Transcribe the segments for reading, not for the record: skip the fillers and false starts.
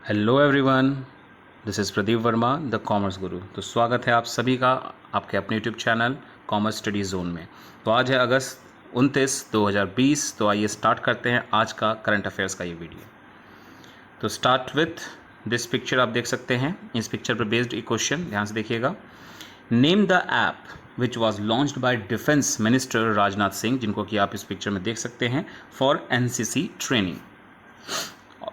Hello everyone, this is Pradeep Verma the commerce गुरु। तो स्वागत है आप सभी का आपके अपने YouTube channel commerce study zone में। तो आज है अगस्त 29, 2020। तो आइए स्टार्ट करते हैं आज का करंट अफेयर्स का ये वीडियो। तो स्टार्ट विथ दिस पिक्चर, आप देख सकते हैं इस पिक्चर पर बेस्ड एक क्वेश्चन, ध्यान से देखिएगा। Name the app which was launched by defence minister Rajnath Singh, जिनको कि आप इस पिक्चर में देख सकते हैं, फॉर एनसीसी ट्रेनिंग।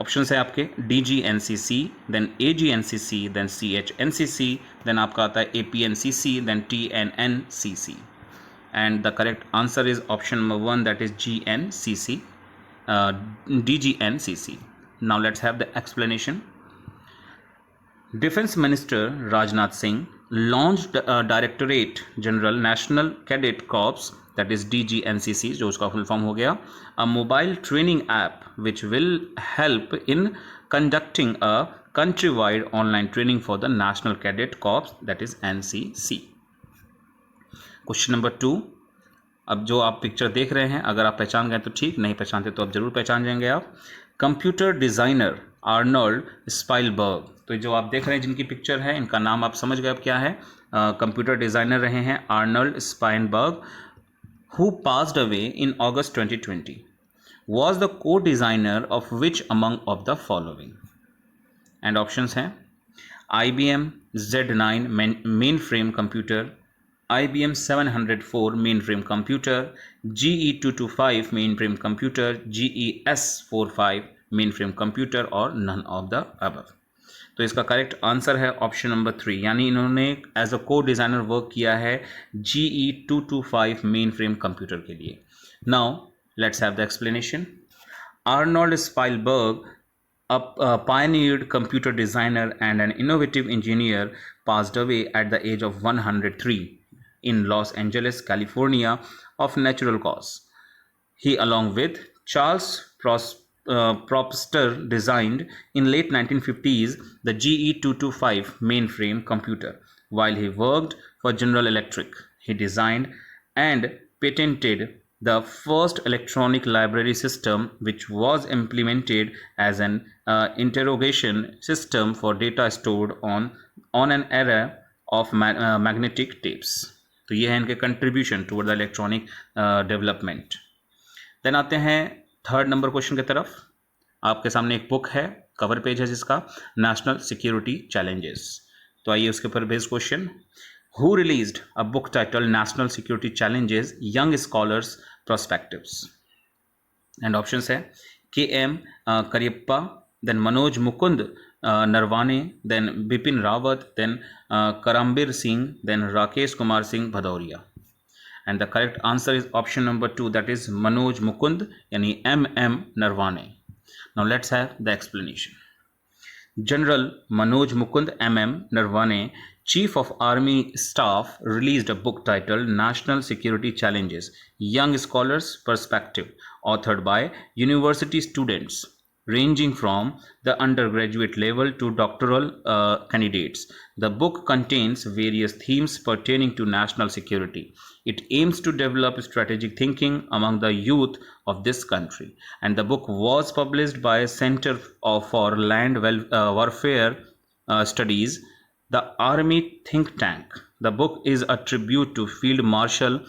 ऑप्शंस है आपके DGNCC, then AGNCC, then CHNCC, then आपका आता है APNCC, then TNNCC, and the correct answer is option number 1, that is GNCC, DGNCC. Now let's have the explanation. Defense Minister Rajnath Singh launched Directorate General National Cadet Corps, that is DGNCC, जो उसका full form हो गया, a mobile training app which will help in conducting a countrywide online training for the National Cadet Corps, that is NCC. Question number 2, अब जो आप picture देख रहे हैं, अगर आप पहचान गए तो ठीक, नहीं पहचानते तो आप जरूर पहचान जाएंगे आप। कंप्यूटर डिज़ाइनर आर्नोल्ड स्पाइलबर्ग, तो जो आप देख रहे हैं जिनकी पिक्चर है, इनका नाम आप समझ गए अब क्या है। कंप्यूटर डिज़ाइनर रहे हैं Arnold Spielberg, who passed away in August 2020, was the co designer of which among of the following. And options हैं IBM Z9 mainframe computer, IBM 704 mainframe computer, GE225 mainframe computer, GES45 mainframe computer, और none of the above। तो इसका correct answer है option number 3, यानी इन्होंने as a को designer work किया है GE225 मेन फ्रेम कंप्यूटर के लिए। Now let's have the explanation. Arnold Spielberg, a pioneered computer designer and an innovative engineer, passed away at the age of 103 in Los Angeles, California, of natural cause. He, along with Charles Propster, designed in late 1950s the GE225 mainframe computer. While he worked for General Electric, he designed and patented the first electronic library system, which was implemented as an interrogation system for data stored on an array of magnetic tapes. तो ये है इनके contribution toward the electronic development. Then आते हैं third number question की तरफ। आपके सामने एक बुक है, कवर पेज है जिसका नेशनल सिक्योरिटी चैलेंजेस। तो आइए उसके ऊपर based question. Who released a book title national security challenges young scholars perspectives. And options है KM Kariappa, then Manoj Mukund Naravane, then Bipin Rawat, then Karambir Singh, then Rakesh Kumar Singh Bhadauria. And the correct answer is option number 2, that is Manoj Mukund, यानी MM Naravane. Now let's have the explanation. General Manoj Mukund Narwane, Chief of Army Staff, released a book titled National Security Challenges, Young Scholars' Perspective, authored by university students ranging from the undergraduate level to doctoral candidates. The book contains various themes pertaining to national security. It aims to develop strategic thinking among the youth of this country. And the book was published by Center for Land Warfare Studies, the Army think tank. The book is a tribute to Field Marshal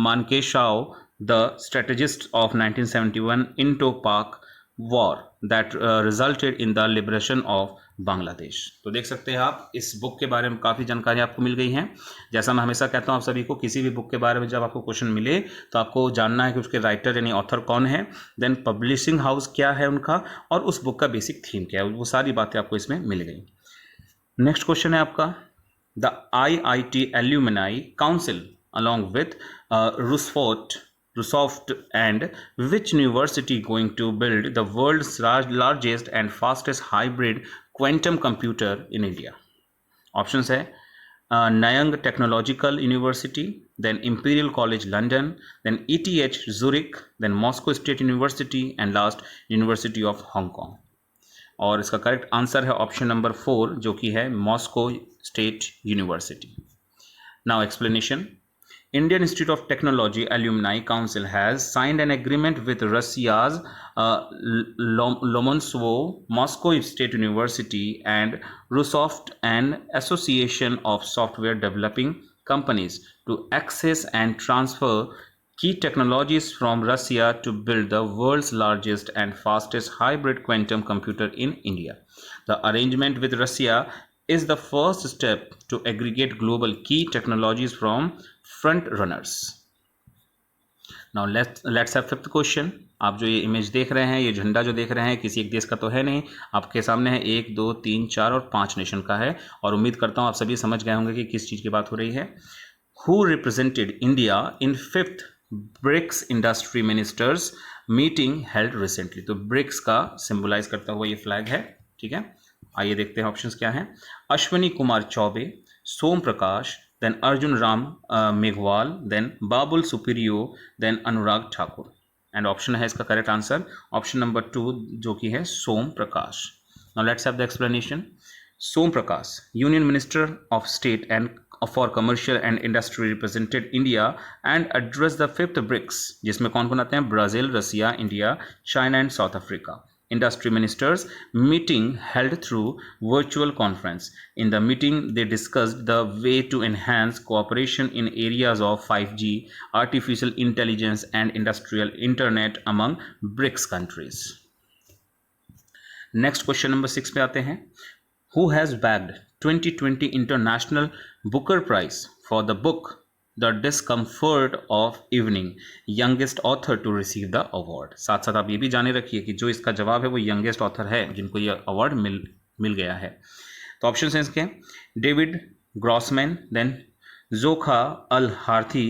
Manekshaw, the strategist of 1971 Indo-Pak War that resulted in the liberation of Bangladesh. तो देख सकते हैं आप इस book के बारे में काफ़ी जानकारी आपको मिल गई है। जैसा मैं हमेशा कहता हूँ आप सभी को, किसी भी बुक के बारे में जब आपको क्वेश्चन मिले तो आपको जानना है कि उसके राइटर यानी ऑथर कौन है, देन पब्लिशिंग हाउस क्या है उनका, और उस बुक का बेसिक थीम क्या है, वो सारी बातें आपको इसमें मिल गई। नेक्स्ट क्वेश्चन है आपका, the IIT alumni council along with Roosevelt and which university going to build the world's largest and fastest hybrid quantum computer in India? Options है Nanyang Technological University, then Imperial College London, then ETH Zurich, then Moscow State University, and last University of Hong Kong. और इसका correct answer है option number 4, जो कि है Moscow state university. Now explanation. Indian Institute of Technology Alumni Council has signed an agreement with Russia's Lomonosov Moscow State University and Rusoft, an association of software developing companies, to access and transfer key technologies from Russia to build the world's largest and fastest hybrid quantum computer in India. The arrangement with Russia is the first step to aggregate global key technologies from front runners. Now let's have fifth question. आप जो ये image देख रहे हैं, ये झंडा जो देख रहे हैं, किसी एक देश का तो है नहीं, आपके सामने है 1 2 3 4 और 5 नेशन का है, और उम्मीद करता हूँ आप सभी समझ गए होंगे कि किस चीज़ की बात हो रही है. Who represented India in 5th BRICS industry ministers meeting held recently? तो ब्रिक्स का सिंबलाइज करता हुआ ये फ्लैग है. ठीक है, आइए देखते हैं ऑप्शंस क्या हैं. Ashwini Kumar Choubey, Som Prakash, then Arjun Ram Meghwal, then Babul Supriyo, then Anurag Thakur. And option है इसका करेक्ट आंसर ऑप्शन नंबर 2, जो कि है Som Prakash. Now let's have the explanation. Som Prakash, union minister of state and for commercial and industry, represented India and addressed the 5th BRICS, जिसमें कौन कौन आते हैं? Brazil, Russia, India, China and South Africa. Industry ministers meeting held through virtual conference. In the meeting, they discussed the way to enhance cooperation in areas of 5G, artificial intelligence, and industrial internet among BRICS countries. Next question number 6 पे आते हैं. Who has bagged 2020 International Booker Prize for the book The Discomfort of Evening, youngest author to receive the award? साथ साथ आप ये भी जाने रखिए कि जो इसका जवाब है वो यंगेस्ट ऑथर है जिनको ये अवार्ड मिल गया है. तो ऑप्शन हैं इसके: David Grossman, then Jokha Al Harthi,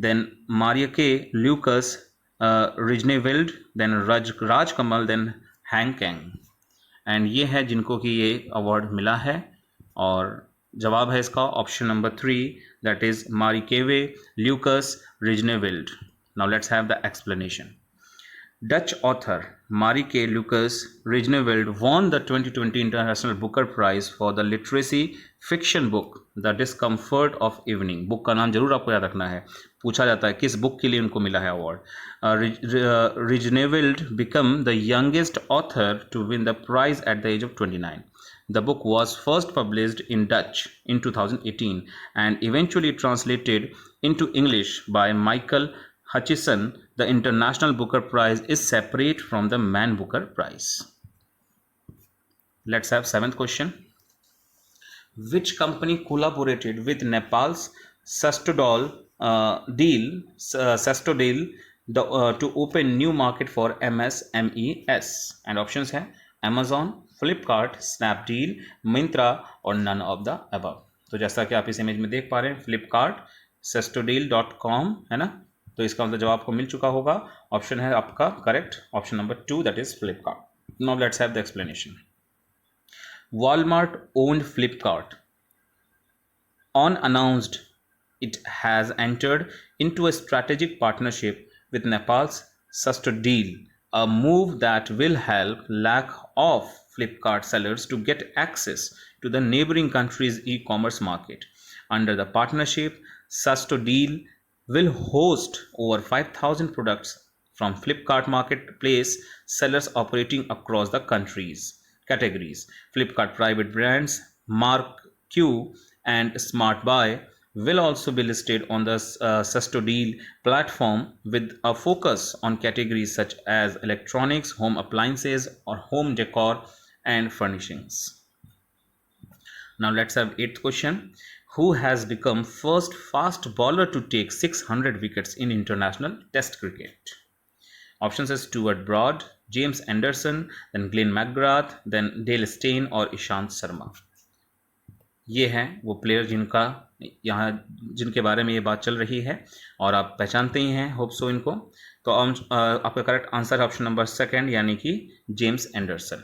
then Marieke Lucas Rijneveld, then Raj Kamal, then Han Kang. And ये है जिनको कि ये अवार्ड मिला है, और जवाब है इसका option number 3, that is Marieke Lucas Rijneveld. Now let's have the explanation. Dutch author Marieke Lucas Rijneveld won the 2020 International Booker Prize for the literary fiction book The Discomfort of Evening. Book का नाम जरूर आपको याद रखना है, पूछा जाता है किस बुक के लिए उनको मिला है award. Rijneveld became the youngest author to win the prize at the age of 29. The book was first published in Dutch in 2018 and eventually translated into English by Michael Hutchison. The International Booker Prize is separate from the Man Booker Prize. Let's have 7th question. Which company collaborated with Nepal's Sastodal to open new market for MSMEs? And options हैं Amazon, Flipkart, Snapdeal, Myntra और none of the above. तो जैसा कि आप इस image में देख पा रहे हैं, Flipkart, Sastodal.com है ना, तो इसका मतलब जवाब आपको मिल चुका होगा. ऑप्शन है आपका correct option number 2, that is Flipkart. Now let's have the explanation. Walmart owned Flipkart. Unannounced, it has entered into a strategic partnership with Nepal's Sastodal, a move that will help lack of Flipkart sellers to get access to the neighboring country's e-commerce market. Under the partnership, Sastodal will host over 5,000 products from Flipkart marketplace sellers operating across the country's categories. Flipkart private brands Mark Q and Smart Buy will also be listed on the Sastodal platform with a focus on categories such as electronics, home appliances, or home decor and furnishings. Now let's have 8th question. Who has become first fast bowler to take 600 wickets in international test cricket? Options are Stuart Broad, James Anderson, then Glenn McGrath, then Dale Steyn और ईशांत शर्मा. ये हैं वो player जिनके बारे में ये बात चल रही है और आप पहचानते ही हैं, होप सो इनको. तो आपका करेक्ट आंसर है ऑप्शन नंबर 2, यानी कि James Anderson.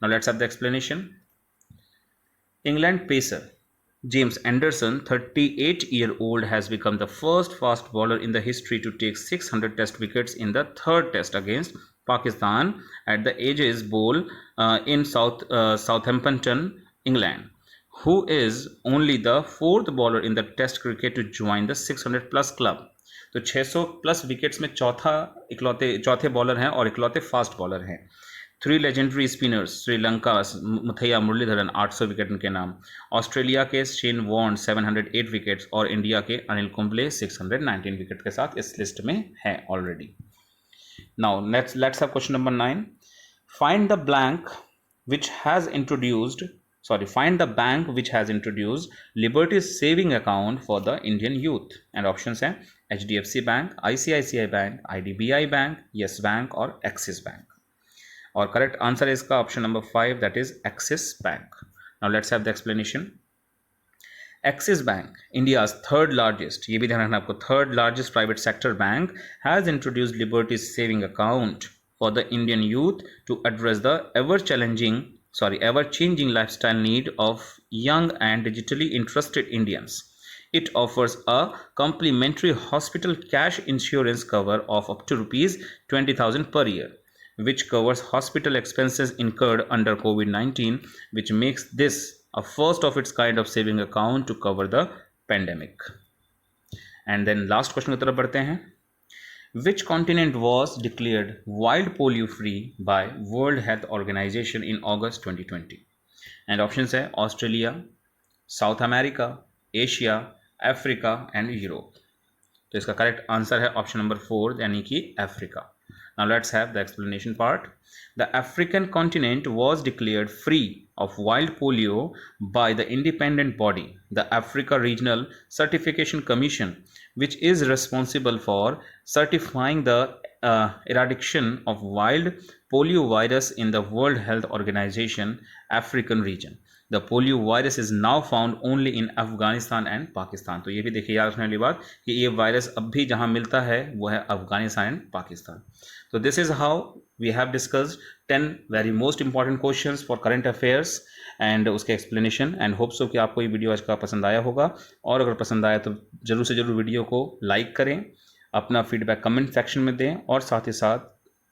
Now let's have the explanation. England pacer James Anderson, 38-year-old, has become the first fast bowler in the history to take 600 test wickets in the 3rd test against Pakistan at the Ages Bowl in Southampton, England. who is only the fourth bowler in the test cricket to join the 600 plus club. तो 600 plus wickets में चौथे bowler हैं और इकलौते fast bowler हैं. 3 legendary spinners, Sri Lanka Muthiah Muralitharan 800 wicket उनके नाम, Australia के शेन वॉर्न 708 विकेट्स और इंडिया के अनिल कुंबले 619 विकेट के साथ इस लिस्ट में है already. Now let's have question number 9. Find the bank which has introduced Liberty's saving account for the Indian youth. And options हैं HDFC Bank, ICICI Bank, IDBI Bank, Yes Bank और Axis Bank. और correct answer is इसका option number 5, that is Axis Bank. Now let's have the explanation. Axis Bank, India's third largest, ये भी ध्यान रखना आपको, third largest private sector bank, has introduced Liberty's saving account for the Indian youth to address the ever-changing lifestyle need of young and digitally interested Indians. It offers a complimentary hospital cash insurance cover of up to rupees 20,000 per year, which covers hospital expenses incurred under COVID-19, which makes this a first of its kind of saving account to cover the pandemic. And then last question की तरफ बढ़ते हैं. Which continent was declared wild polio free by World Health Organization in August 2020? And options है Australia, South America, Asia, Africa and Europe. तो इसका correct answer है option number 4 यानी कि Africa. Now let's have the explanation part. The African continent was declared free of wild polio by the independent body, the Africa Regional Certification Commission, which is responsible for certifying the eradication of wild polio virus in the World Health Organization African region. The polio virus is now found only in Afghanistan and Pakistan. तो ये भी देखिए याद रखने वाली बात कि ये वायरस अब भी जहाँ मिलता है वो है अफगानिस्तान एंड पाकिस्तान. तो this is how we have discussed 10 very most important questions for current affairs and उसके एक्सप्लेनेशन. एंड होप सो कि आपको ये वीडियो आज का पसंद आया होगा, और अगर पसंद आया तो जरूर से जरूर वीडियो को लाइक करें, अपना फीडबैक कमेंट सेक्शन में दें और साथ ही साथ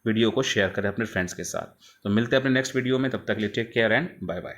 वीडियो को शेयर करें अपने फ्रेंड्स के साथ. तो मिलते हैं अपने नेक्स्ट वीडियो में, तब तक के लिए take care and bye bye.